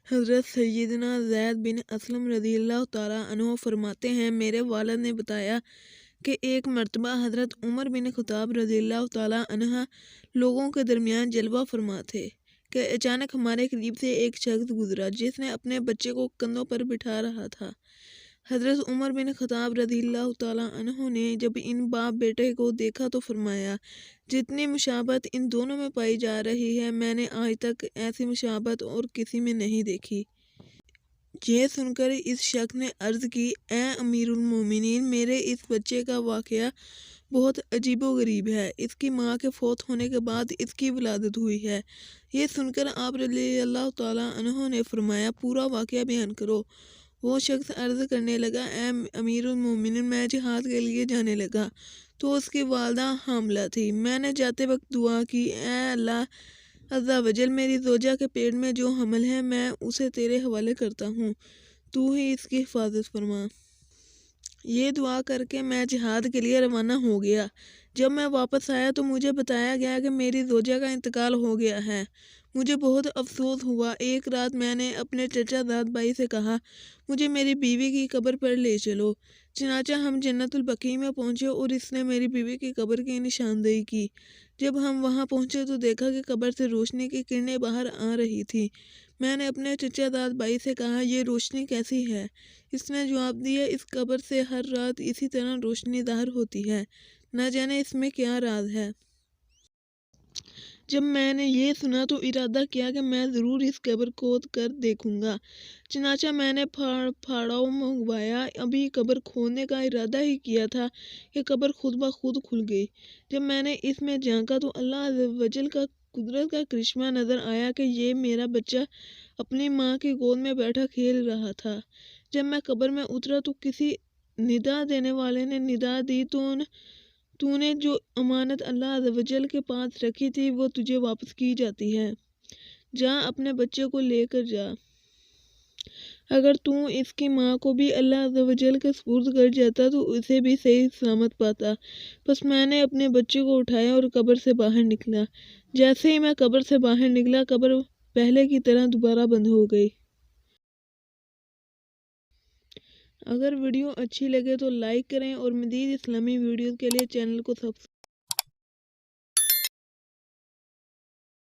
حضرت سیدنا زید بن اسلم رضی اللہ تعالیٰ عنہ فرماتے ہیں، میرے والد نے بتایا کہ ایک مرتبہ حضرت عمر بن خطاب رضی اللہ تعالیٰ عنہ لوگوں کے درمیان جلوہ فرما تھے کہ اچانک ہمارے قریب سے ایک شخص گزرا جس نے اپنے بچے کو کندھوں پر بٹھا رہا تھا۔ حضرت عمر بن خطاب رضی اللہ تعالیٰ عنہ نے جب ان باپ بیٹے کو دیکھا تو فرمایا، جتنی مشابہت ان دونوں میں پائی جا رہی ہے میں نے آج تک ایسی مشابہت اور کسی میں نہیں دیکھی۔ یہ سن کر اس شخص نے عرض کی، اے امیر المومنین، میرے اس بچے کا واقعہ بہت عجیب و غریب ہے۔ اس کی ماں کے فوت ہونے کے بعد اس کی ولادت ہوئی ہے۔ یہ سن کر آپ رضی اللہ تعالیٰ عنہ نے فرمایا، پورا واقعہ بیان کرو۔ وہ شخص عرض کرنے لگا، اے امیر المومنین، میں جہاد کے لیے جانے لگا تو اس کی والدہ حاملہ تھی۔ میں نے جاتے وقت دعا کی، اے اللہ عز و جل، میری زوجہ کے پیٹ میں جو حمل ہے میں اسے تیرے حوالے کرتا ہوں، تو ہی اس کی حفاظت فرما۔ یہ دعا کر کے میں جہاد کے لیے روانہ ہو گیا۔ جب میں واپس آیا تو مجھے بتایا گیا کہ میری زوجہ کا انتقال ہو گیا ہے۔ مجھے بہت افسوس ہوا۔ ایک رات میں نے اپنے چچا زاد بھائی سے کہا، مجھے میری بیوی کی قبر پر لے چلو۔ چنانچہ ہم جنت البقیع میں پہنچے اور اس نے میری بیوی کی قبر کی نشاندہی کی۔ جب ہم وہاں پہنچے تو دیکھا کہ قبر سے روشنی کی کرنیں باہر آ رہی تھی۔ میں نے اپنے چچا زاد بھائی سے کہا، یہ روشنی کیسی ہے؟ اس نے جواب دیا، اس قبر سے ہر رات اسی طرح روشنی ظاہر ہوتی ہے، نہ جانے اس میں کیا راز ہے۔ جب میں نے یہ سنا تو ارادہ کیا کہ میں ضرور اس قبر کھود کر دیکھوں گا۔ چنانچہ میں نے پھاڑاؤ منگوایا۔ ابھی قبر کھودنے کا ارادہ ہی کیا تھا کہ قبر خود بخود کھل گئی۔ جب میں نے اس میں جھانکا تو اللہ عز و جل کا قدرت کا کرشمہ نظر آیا کہ یہ میرا بچہ اپنی ماں کی گود میں بیٹھا کھیل رہا تھا۔ جب میں قبر میں اترا تو کسی ندا دینے والے نے ندا دی، تو نے جو امانت اللہ عز و جل کے پاس رکھی تھی وہ تجھے واپس کی جاتی ہے۔ جا اپنے بچے کو لے کر جا۔ اگر تو اس کی ماں کو بھی اللہ عز و جل کے سپرد کر جاتا تو اسے بھی صحیح سلامت پاتا۔ بس میں نے اپنے بچے کو اٹھایا اور قبر سے باہر نکلا۔ جیسے ہی میں قبر سے باہر نکلا، قبر پہلے کی طرح دوبارہ بند ہو گئی۔ اگر ویڈیو اچھی لگے تو لائک کریں اور مزید اسلامی ویڈیوز کے لیے چینل کو سبسکرائب